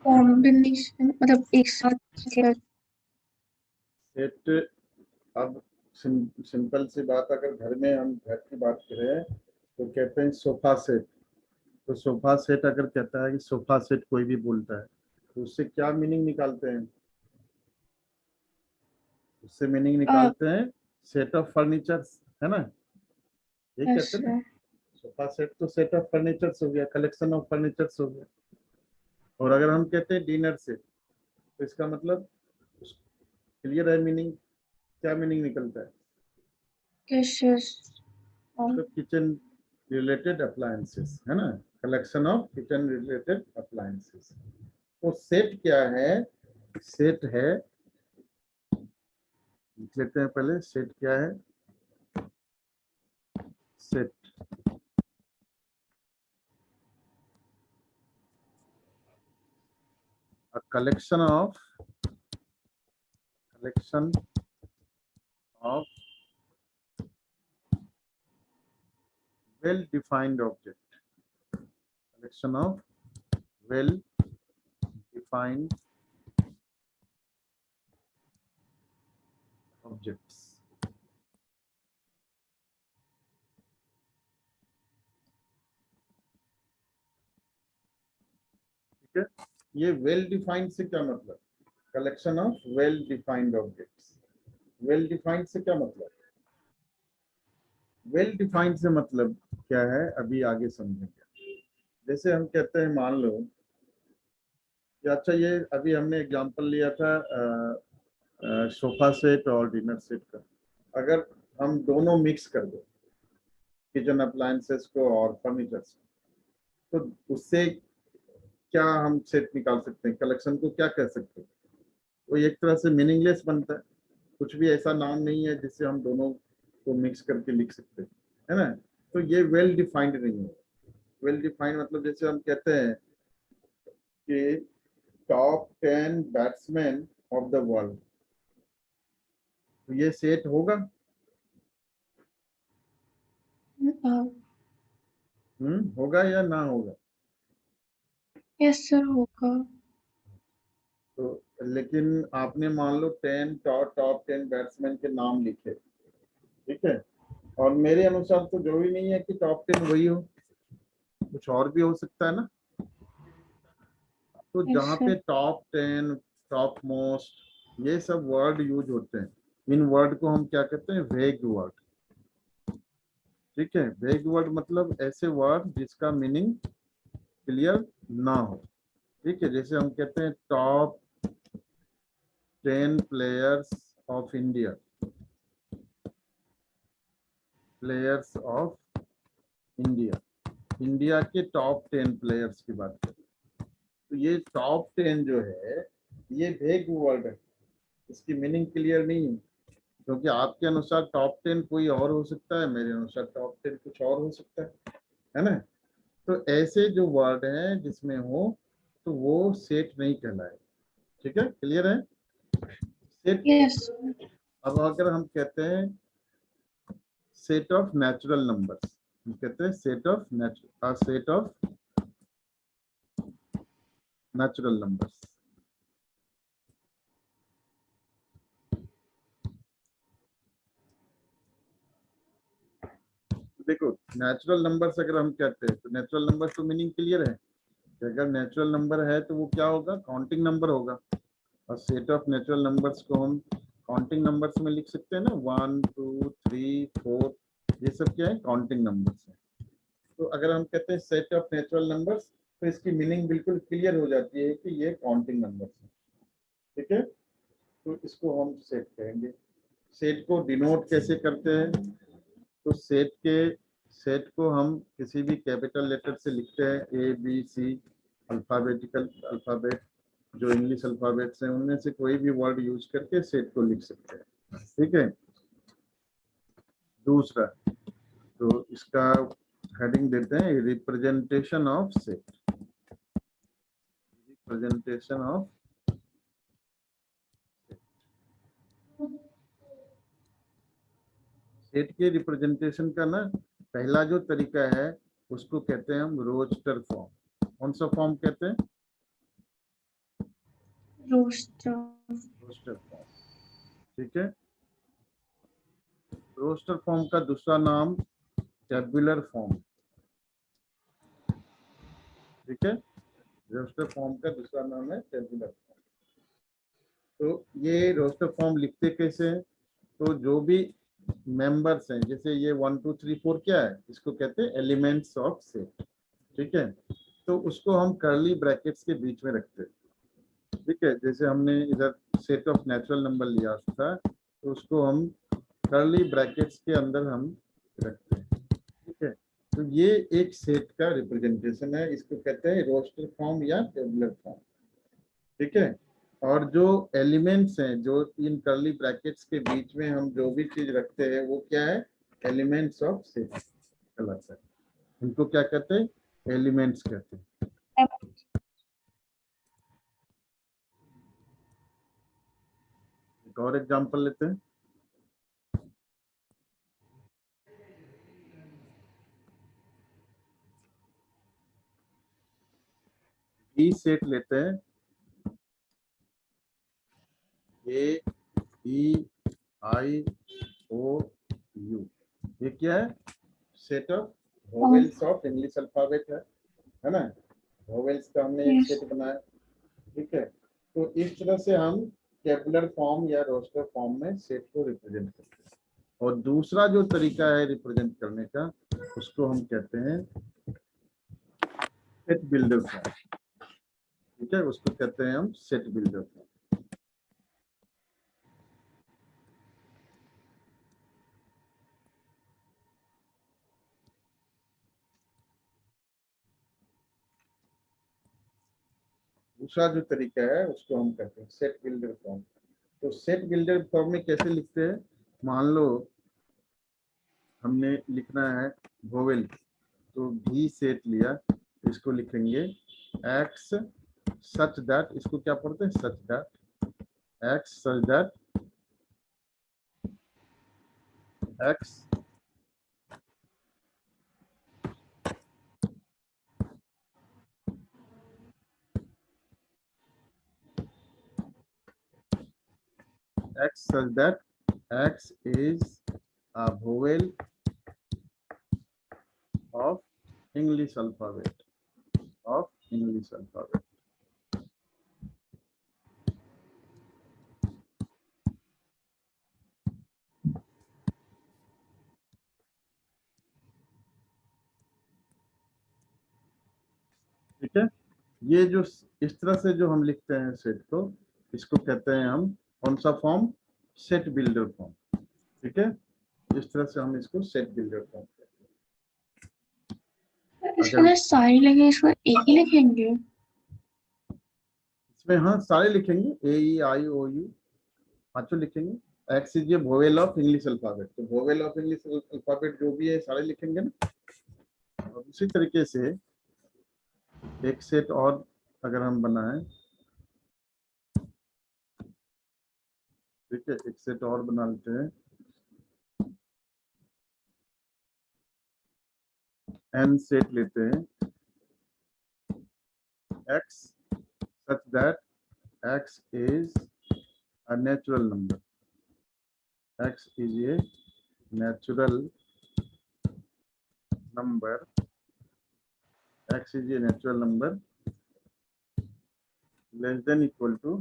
Combination मतलब एक साथ। सेट, अब सिंपल सी बात, अगर घर में हम घर की बात करें तो कहते हैं सोफा सेट। तो सोफा सेट अगर कहता है कि सोफा सेट कोई भी बोलता है तो उससे क्या मीनिंग निकालते हैं? उससे मीनिंग निकालते हैं सेट ऑफ फर्नीचर्स, है ना? ये कहते हैं ना, सोफा सेट तो सेट ऑफ फर्नीचर्स हो गया, कलेक्शन ऑफ फर्नीचर्स हो गया। और अगर हम कहते हैं डिनर सेट तो इसका मतलब क्लियर है मीनिंग, क्या मीनिंग निकलता है? मतलब किचन रिलेटेड अप्लायंसेस, है ना, collection of kitchen related appliances. तो सेट क्या है? सेट है, लिख लेते हैं पहले, सेट क्या है? Set a collection of well defined object, collection of well defined objects। ठीक है, ये वेल डिफाइंड से क्या मतलब? Collection of well defined objects. Well defined से क्या मतलब? वेल डिफाइंड से मतलब क्या है, अभी आगे समझेंगे। जैसे हम कहते हैं, मान लो कि अच्छा, ये अभी हमने एग्जांपल लिया था सोफा सेट और डिनर सेट का। अगर हम दोनों मिक्स कर दो, किचन अप्लायंसेस को और फर्नीचर्स, तो उससे क्या हम सेट निकाल सकते हैं? कलेक्शन को क्या कह सकते हैं? वो एक तरह से मीनिंगलेस बनता है। कुछ भी ऐसा नाम नहीं है जिससे हम दोनों को मिक्स करके लिख सकते हैं, है ना? तो ये वेल डिफाइंड नहीं है। वेल डिफाइंड मतलब जैसे हम कहते हैं कि top 10 batsman of the world, तो ये सेट होगा? होगा या ना होगा? यस सर, होगा। तो लेकिन आपने मान लो 10 टॉप 10 बैट्समैन के नाम लिखे, ठीक है, और मेरे अनुसार तो जरूरी नहीं है कि टॉप 10 वही हो, कुछ और भी हो सकता है ना। तो यस जहाँ पे सर। टॉप 10, टॉप मोस्ट, ये सब वर्ड यूज होते हैं, इन वर्ड को हम क्या कहते हैं? वेग वर्ड। ठीक है, वेग वर्ड मतलब ऐसे वर्ड जिसका मीनिंग क्लियर ना हो। ठीक है, जैसे हम कहते हैं top 10 players of India, players of India, India के टॉप 10 प्लेयर्स की बात करें, तो ये टॉप 10 जो है ये वेग वर्ड है, इसकी मीनिंग क्लियर नहीं है। क्योंकि आपके अनुसार टॉप 10 कोई और हो सकता है, मेरे अनुसार टॉप 10 कुछ और हो सकता है ना? तो ऐसे जो वर्ड हैं जिसमें हो तो वो सेट नहीं कहलाए। ठीक है, क्लियर है? सेट। यस। अब अगर हम कहते हैं सेट ऑफ नेचुरल नंबर्स, हम कहते हैं सेट ऑफ नेचुरल नंबर्स। देखो, नेचुरल नंबर्स अगर हम कहते हैं तो नेचुरल नंबर्स तो मीनिंग क्लियर है कि अगर नेचुरल नंबर है तो वो क्या होगा? काउंटिंग नंबर होगा। और सेट ऑफ नेचुरल नंबर्स को हम काउंटिंग नंबर्स में लिख सकते हैं ना, 1 2 3 4, ये सब क्या है? काउंटिंग नंबर्स है। तो अगर हम कहते हैं सेट ऑफ नेचुरल नंबर्स तो इसकी मीनिंग बिल्कुल क्लियर हो जाती है कि ये काउंटिंग नंबर्स है। ठीक है, तो इसको हम सेट कहेंगे। सेट को डिनोट कैसे करते हैं? तो सेट को हम किसी भी कैपिटल लेटर से लिखते हैं, A B C, alphabetical alphabet, जो इंग्लिश अल्फाबेट्स हैं उनमें से कोई भी वर्ड यूज करके सेट को लिख सकते हैं। ठीक है, दूसरा, तो इसका हेडिंग देते हैं representation of set, representation of set के रिप्रेजेंटेशन का ना पहला जो तरीका है उसको कहते हैं हम रोस्टर फॉर्म। कौन सा फॉर्म कहते हैं? रोस्टर रोस्टर फॉर्म, ठीक है। रोस्टर फॉर्म का दूसरा नाम टेबुलर फॉर्म, ठीक है। रोस्टर फॉर्म का दूसरा नाम है टेबुलर फॉर्म। तो ये रोस्टर फॉर्म लिखते कैसे हैं? तो जो भी मेंबर्स हैं, जैसे ये 1 2 3 4 क्या है, इसको कहते हैं एलिमेंट्स ऑफ सेट, ठीक है। तो उसको हम कर्ली ब्रैकेट्स के बीच में रखते हैं, ठीक है। जैसे हमने इधर सेट ऑफ नेचुरल नंबर लिया था, तो उसको हम कर्ली ब्रैकेट्स के अंदर हम रखते हैं, ठीक है। तो ये एक सेट का रिप्रेजेंटेशन है, इसको कहते हैं रोस्टर फॉर्म या टेबुलर फॉर्म, ठीक है। और जो एलिमेंट्स हैं, जो इन कर्ली ब्रैकेट्स के बीच में हम जो भी चीज रखते हैं, वो क्या है, एलिमेंट्स ऑफ सेट कहलाता है। इनको क्या कहते हैं, एलिमेंट्स कहते हैं। एक और एग्जांपल लेते हैं। ई सेट लेते हैं, ए ई आई ओ यू, ये क्या है, set of vowels of English alphabet है ना। वोवेल्स का हमने एक यस सेट बनाया, ठीक है। तो इस तरह से हम टेबुलर फॉर्म या रोस्टर फॉर्म में सेट को रिप्रेजेंट करते हैं। और दूसरा जो तरीका है रिप्रेजेंट करने का, उसको हम कहते हैं सेट बिल्डर फॉर्म, ठीक है। उसको कहते हैं हम सेट बिल्डर फॉर्म। दूसरा जो तरीका है उसको हम कहते हैं सेट बिल्डर फॉर्म। तो सेट बिल्डर फॉर्म में कैसे लिखते हैं, मान लो हमने लिखना है वोवेल, तो भी सेट लिया, इसको लिखेंगे एक्स सच दैट, इसको क्या पढ़ते हैं, सच that, x such that, x x such that x is a vowel of English alphabet, of English alphabet, ठीक है। ये जो इस तरह से जो हम लिखते हैं सेट को, इसको कहते हैं हम कौन सा फॉर्म, सेट बिल्डर फॉर्म, ठीक है। इस तरह से हम इसको सेट बिल्डर फॉर्म कहते हैं। इसके अगर अंदर सारी लिखे, इसको एक ही लिखेंगे? इसमें हाँ सारे लिखेंगे, ए ई आई ओ यू पांचों लिखेंगे। X is A vowel of English alphabet, तो वोवेल ऑफ इंग्लिश अल्फाबेट जो भी है सारे लिखेंगे ना। और उसी तरीके से एक सेट और अगर हम बनाएं, ठीक है, एक सेट और बना लेते हैं, एन सेट लेते हैं, x such that x is a natural number, x is a natural number, x is a natural number less than equal to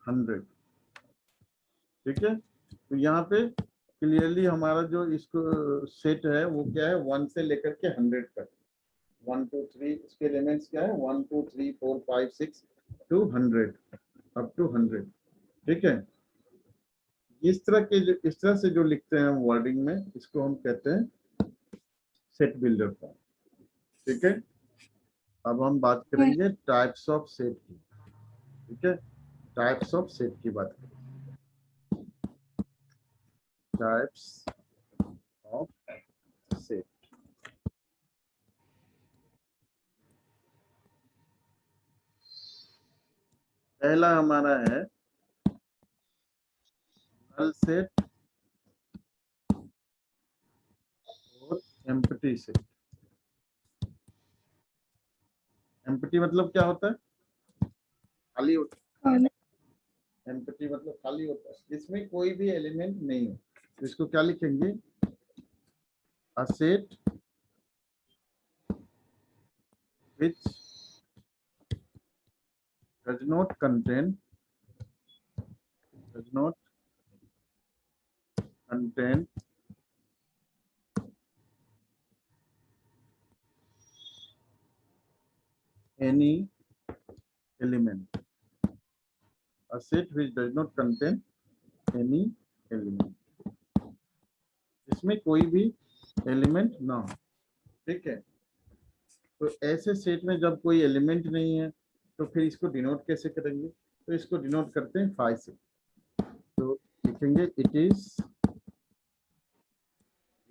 100, ठीक है। तो यहाँ पे क्लियरली हमारा जो इसको सेट है वो क्या है, 1 से लेकर के 100 तक, 1 2 3, इसके एलिमेंट्स क्या है, 1 2 3 4 5 6 टू 100, अप टू 100, ठीक है। इस तरह से जो लिखते हैं हम वर्डिंग में, इसको हम कहते हैं सेट बिल्डर फॉर्म, ठीक है। अब हम बात करेंगे टाइप्स ऑफ सेट की, ठीक है। टाइप्स ऑफ सेट की बात करें, टाइप्स ऑफ सेट। पहला हमारा है नल सेट और एम्प्टी सेट। एम्प्टी मतलब क्या होता है? खाली होता खाली। है। एम्प्टी मतलब खाली होता है, इसमें कोई भी एलिमेंट नहीं है। तो इसको क्या लिखेंगे? A set which does not contain any element. A set which does not contain any element. इसमें कोई भी एलिमेंट ना हो। ठीक है, तो ऐसे सेट में जब कोई एलिमेंट नहीं है तो फिर इसको डिनोट कैसे करेंगे? तो इसको डिनोट करते हैं फाई से। तो लिखेंगे it is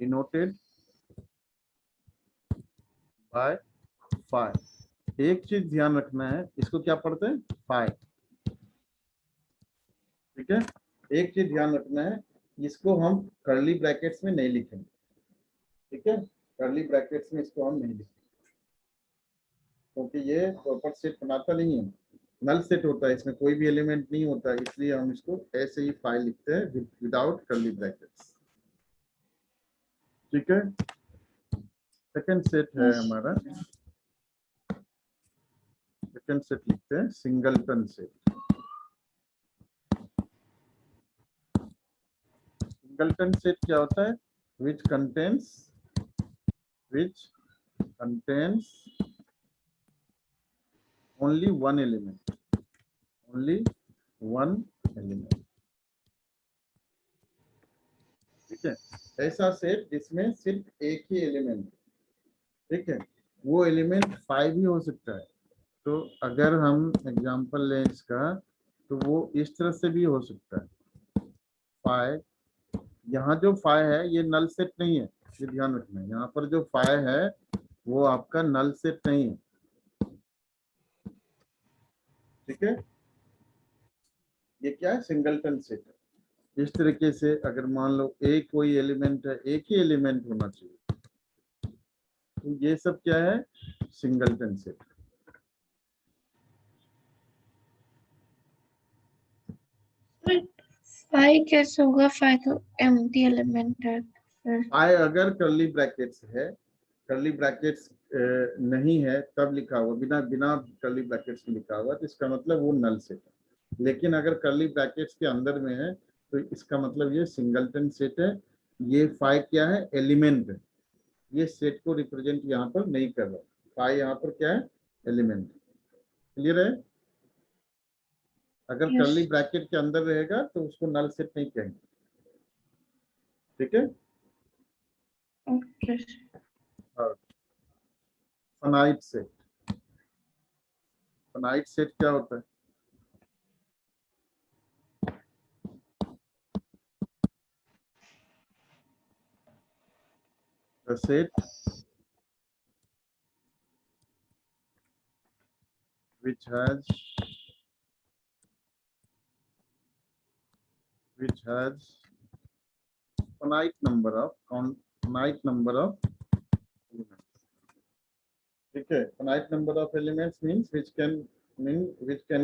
denoted by phi. एक चीज ध्यान रखना है, इसको क्या पढ़ते हैं? फाई। ठीक है, एक चीज ध्यान रखना है, इसको हम कर्ली ब्रैकेट्स में नहीं लिखेंगे। ठीक है, कर्ली ब्रैकेट्स में इसको हम नहीं लिखेंगे क्योंकि ये प्रॉपर सेट बनाता नहीं है, नल सेट होता है, इसमें कोई भी एलिमेंट नहीं होता है, इसलिए हम इसको ऐसे ही फाइल लिखते हैं विदाउट कर्ली ब्रैकेट्स। ठीक है, सेकंड सेट है हमारा, सेकंड सेट लिखते हैं सिंगलटन सेट। सिंगलटन सेट क्या होता है? which contains only one element, only one element। ठीक है, ऐसा सेट जिसमें सिर्फ एक ही एलिमेंट, ठीक है, वो एलिमेंट फाइव ही हो सकता है। तो अगर हम एग्जांपल लें इसका, तो वो इस तरह से भी हो सकता है। फाइव, यहाँ जो फाइव है ये नल सेट नहीं है, ये ध्यान रखना है। यहाँ पर जो फाइव है वो आपका नल सेट नहीं है। ठीक है, ये क्या है? सिंगलटन सेट है। इस तरीके से अगर मान लो एक कोई एलिमेंट है, एक ही एलिमेंट होना चाहिए, तो ये सब क्या है? Singleton set. फाइव कैसे होगा? फाइव तो एम्प्टी एलिमेंट है फिर। फाइव अगर कर्ली ब्रैकेट्स है, कर्ली ब्रैकेट्स नहीं है तब लिखा हुआ, बिना बिना कर्ली ब्रैकेट्स में लिखा हुआ, तो इसका मतलब वो नल सेट है। लेकिन अगर कर्ली ब्रैकेट्स के अंदर में है तो इसका मतलब ये सिंगलटन सेट है। ये फाइव क्या है? एलिमेंट है। ये सेट को रिप्रेजेंट यहाँ पर नहीं कर रहा। फाइव यहाँ पर क्या है? एलिमेंट। क्लियर है? अगर यस। कर्ली ब्रैकेट के अंदर रहेगा तो उसको नल सेट नहीं कहेंगे। ठीक है, okay. Finite set. Finite set क्या होता है? The set which has finite number of elements। ठीक है, finite number of elements means which can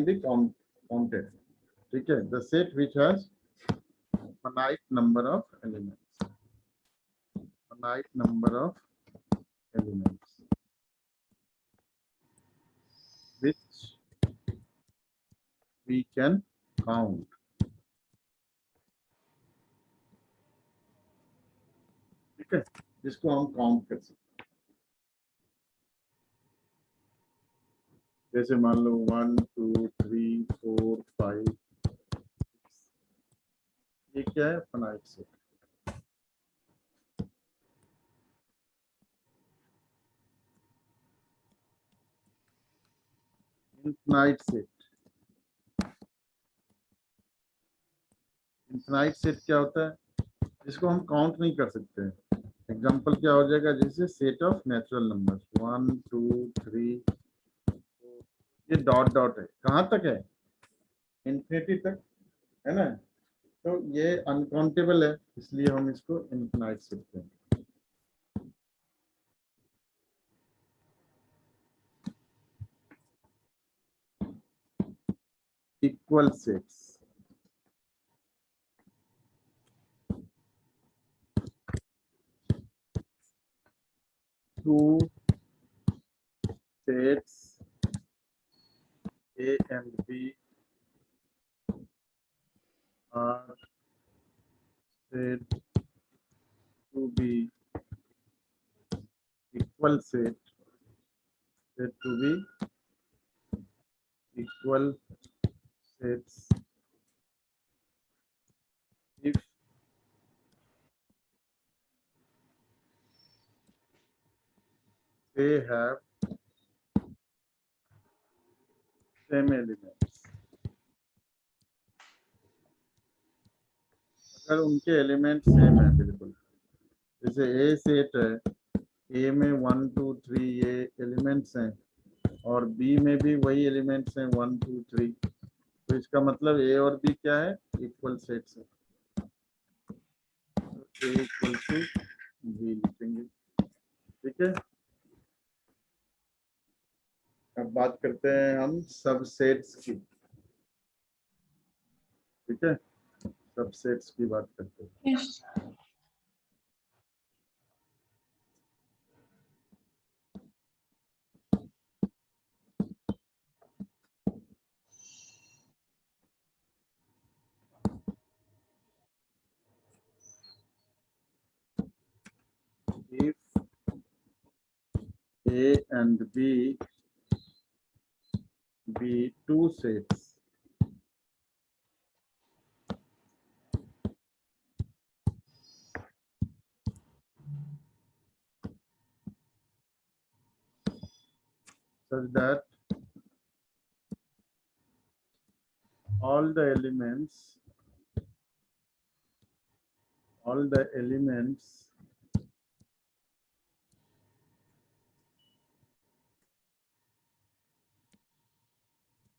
be counted। ठीक है, the set which has finite number of elements, finite number of elements which we can count। ठीक है, जिसको हम count कर सकते। जैसे मान लो 1 2 3 4 5, ये क्या है? Finite set. Infinite set, infinite set क्या होता है? जिसको हम काउंट नहीं कर सकते हैं। एग्जांपल क्या हो जाएगा? जैसे सेट ऑफ नेचुरल नंबर्स 1 2 3 4, ये डॉट डॉट है, कहाँ तक है? इन्फिनिटी तक, है ना? तो ये अनकाउंटेबल है, इसलिए हम इसको इनफाइनाइट सेट कहते हैं। equal sets. Two sets A and B are said to be equal set, said to be equal sets if they have same elements. अगर उनके एलिमेंट सेम है, बिल्कुल जैसे ए सेट है, ए में 1 2 3 ये एलिमेंट्स हैं और बी में भी वही एलिमेंट्स हैं 1 2 3, तो इसका मतलब ए और बी क्या है, इक्वल सेट्स है। ए इक्वल टू बी लिखेंगे, ठीक है। अब बात करते हैं हम सबसेट्स की, ठीक है, सबसेट्स की बात करते हैं। Yes. If A and B be two sets, such that all the elements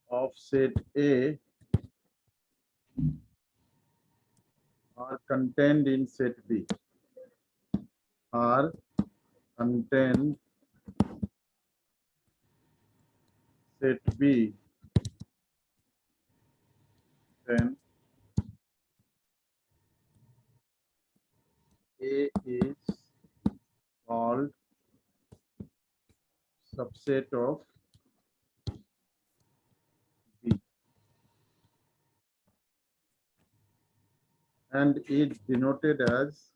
of set A are contained in set B, are contained set B, then A is called subset of B and is denoted as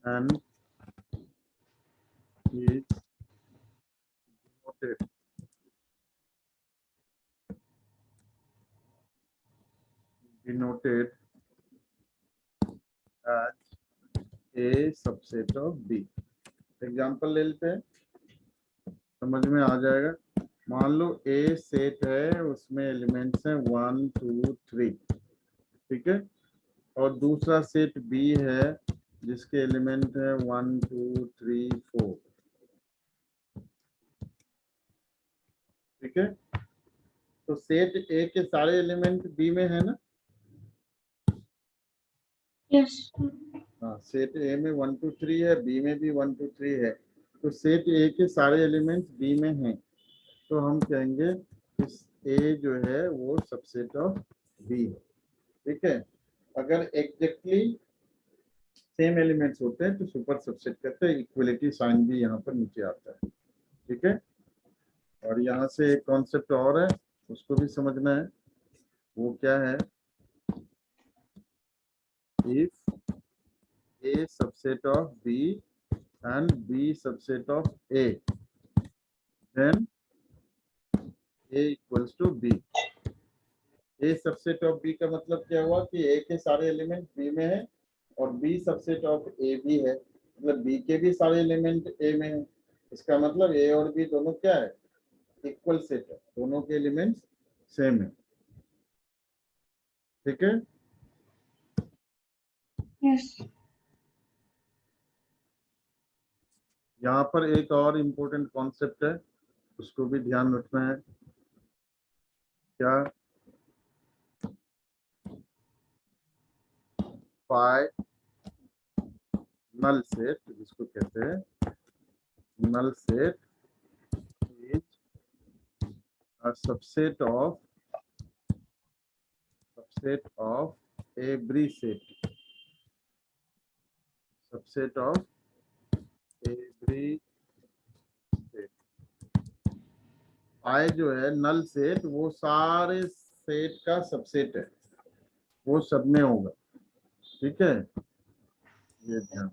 and is denoted as A subset of B। Example ले लेते हैं, समझ में आ जाएगा। मान लो ए set है, उसमें elements हैं 1 2 3, ठीक है, और दूसरा सेट बी है जिसके एलिमेंट है 1 2 3 4, ठीक है। तो सेट ए के सारे एलिमेंट बी में है ना? Yes. हाँ, सेट ए में 1 2 3 है, बी में भी 1 2 3 है, तो सेट ए के सारे एलिमेंट्स बी में हैं, तो हम कहेंगे इस ए जो है वो सबसेट ऑफ बी है, ठीक है। अगर एग्जैक्टली सेम एलिमेंट्स होते हैं तो सुपर सबसेट कहते हैं, इक्वलिटी साइन भी यहाँ पर नीचे आता है, ठीक है। और यहाँ से एक कॉन्सेप्ट और है, उसको भी समझना है, वो क्या है, if A subset of B and B subset of A, then A equals to B। A subset of B का मतलब क्या हुआ कि A के सारे एलिमेंट B में है और B subset of A भी है, मतलब B के भी सारे एलिमेंट A में है, इसका मतलब A और B दोनों क्या है, इक्वल सेट है, दोनों के एलिमेंट्स सेम है, ठीक है। Yes. यहाँ पर एक और इम्पोर्टेंट कॉन्सेप्ट है, उसको भी ध्यान रखना है, क्या, फाई नल सेट जिसको कहते हैं, null set is a subset of subset of every set, subset of every set. आई जो है नल सेट, वो सारे सेट का सबसेट है, वो सब में होगा। ठीक है, ये ध्यान।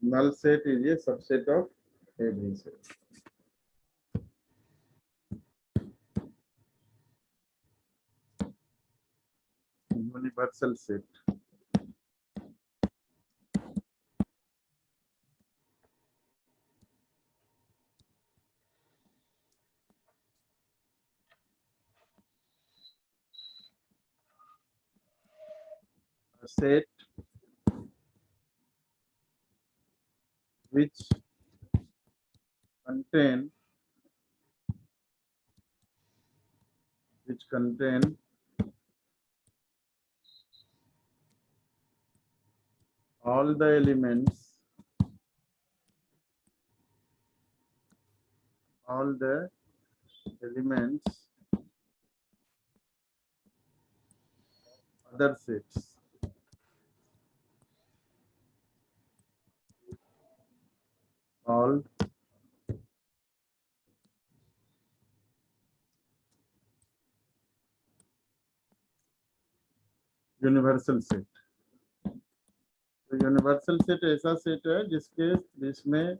null set is a subset of every set. Universal set. A set which contain all the elements other sets called universal set. तो यूनिवर्सल सेट ऐसा सेट है जिसमें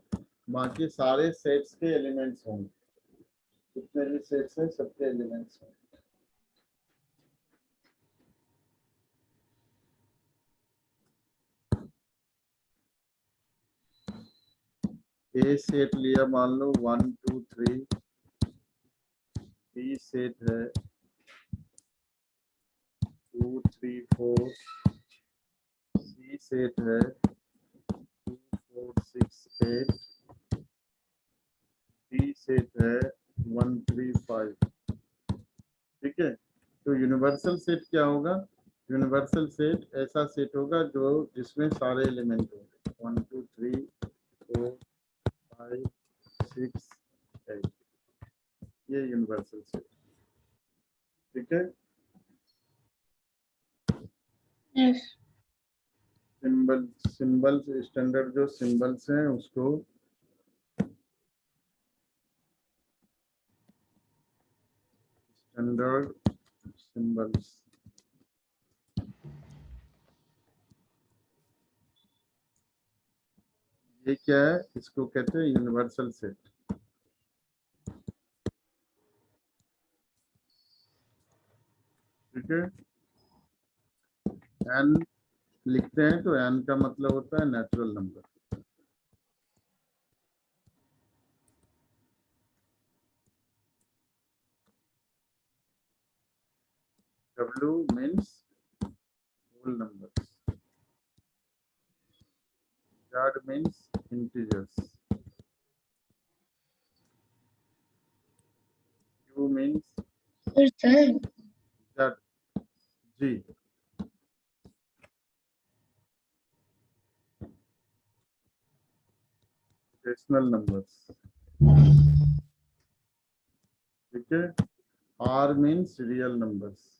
बाकी सारे सेट्स के एलिमेंट्स होंगे, जितने भी सेट्स हैं सबके एलिमेंट्स होंगे। ए सेट लिया, मान लो 1 2 3, बी सेट है 2 3 4, सी सेट है 2 4 6 8, डी सेट है 1 3 5। ठीक है, तो यूनिवर्सल सेट क्या होगा? यूनिवर्सल सेट ऐसा सेट होगा जो जिसमें सारे एलिमेंट होंगे, 1 2 3 4 5 6 8, ये यूनिवर्सल सेट। ठीक है, Yes. सिंबल्स स्टैंडर्ड जो सिंबल्स हैं उसको स्टैंडर्ड सिंबल्स, ये क्या है? इसको कहते हैं यूनिवर्सल सेट। ठीक है, एन लिखते हैं तो एन का मतलब होता है natural number. W means whole numbers. Z means integers. U means Percent. Z. G. Rational numbers. ठीक है, R means real numbers.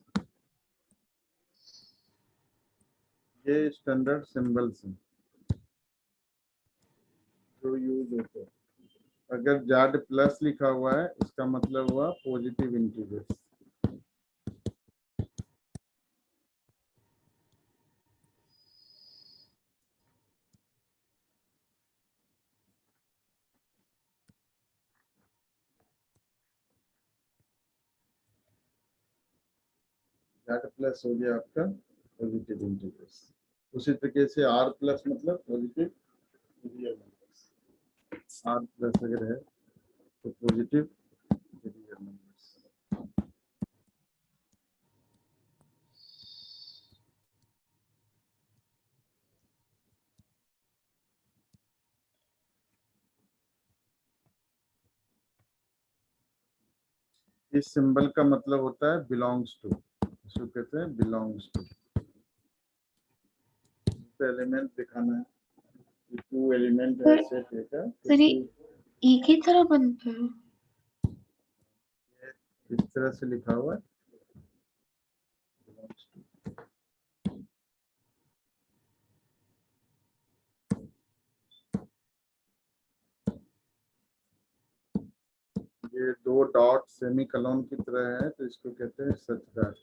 ये स्टैंडर्ड सिंबल्स हैं जो यूज होते हैं। अगर Z प्लस लिखा हुआ है इसका मतलब हुआ पॉजिटिव इंटीजर्स। Z प्लस हो गया आपका पॉजिटिव इंटीजर्स। उसी तरीके से R प्लस मतलब positive real numbers. R plus अगर है तो पॉजिटिव रियल नंबर्स। इस सिंबल का मतलब होता है बिलोंग्स टू, इसको कहते हैं बिलोंग्स टू। एलिमेंट दिखाना है, टू एलिमेंट है सेट है का, सर एक ही तरह बनता है। इस तरह से लिखा हुआ है, ये दो डॉट सेमी कलोन की तरह है, तो इसको कहते हैं सच दैट।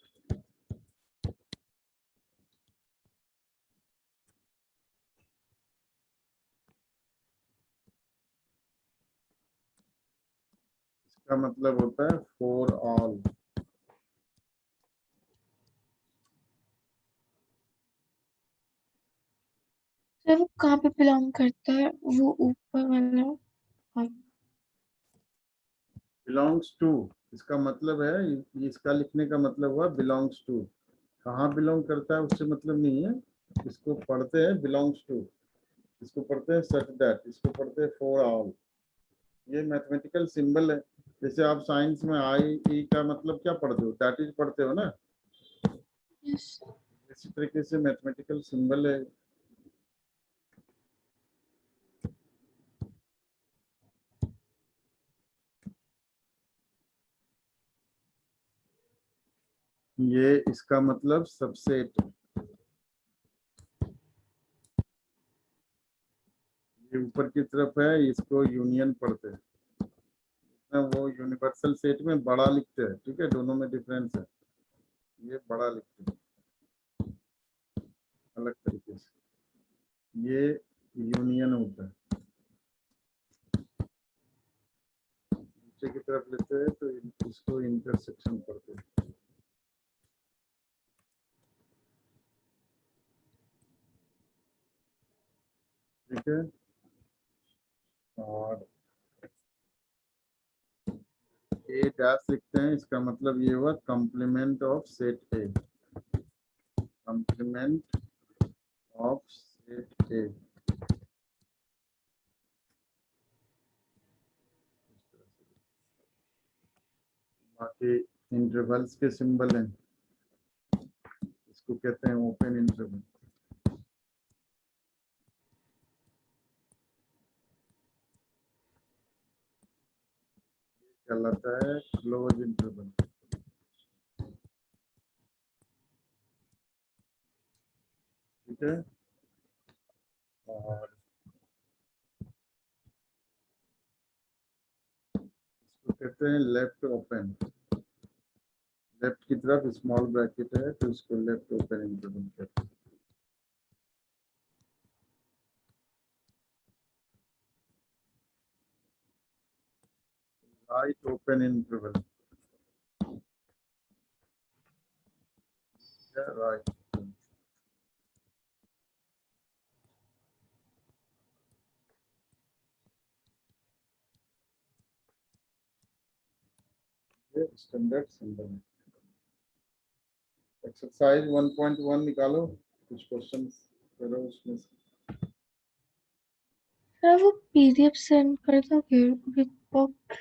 इसका मतलब होता है फॉर ऑल। सर वो कहाँ पे बिलोंग करता है, वो ऊपर वाला? बिलोंग्स टू, इसका मतलब है, इसका लिखने का मतलब हुआ बिलोंग्स टू। कहाँ बिलोंग करता है उससे मतलब नहीं है। इसको पढ़ते हैं बिलोंग्स टू, इसको पढ़ते हैं सच दैट, इसको पढ़ते हैं फॉर ऑल। ये मैथमेटिकल सिंबल है। जैसे आप साइंस में आई ई का मतलब क्या पढ़ते हो, दैट इज पढ़ते हो ना। यस। इसी तरीके से मैथमेटिकल सिंबल है। ये इसका मतलब सबसेट। ये ऊपर की तरफ है, इसको यूनियन पढ़ते हैं। वो यूनिवर्सल सेट में बड़ा लिखते हैं, ठीक है, दोनों में डिफरेंस है। ये बड़ा लिखते हैं अलग तरीके से, ये यूनियन होता है। नीचे की तरफ लेते हैं तो इसको इंटरसेक्शन पढ़ते हैं, ठीक है। और ए डैश लिखते हैं, इसका मतलब ये हुआ complement of set A, complement of set A. बाकी इंटरवल्स के सिंबल हैं, इसको कहते हैं ओपन इंटरवल, कहलाता है क्लोज इंटरवल, ठीक है। और इसको कहते हैं लेफ्ट ओपन, लेफ्ट की तरफ स्मॉल ब्रैकेट है तो इसको लेफ्ट ओपन इंटरवल कहते हैं। Right open interval, right. ये स्टैंडर्ड सिंबल है। एक्सरसाइज 1.1 निकालो, कुछ क्वेश्चंस करो उसमें से। सर वो पीडीएफ सेंड कर दोगे विद बुक?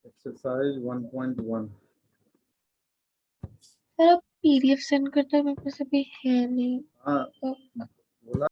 एक्सरसाइज 1.1। सर आप पीडीएफ सेंड करते हो, मेरे पास अभी है नहीं हाँ, book।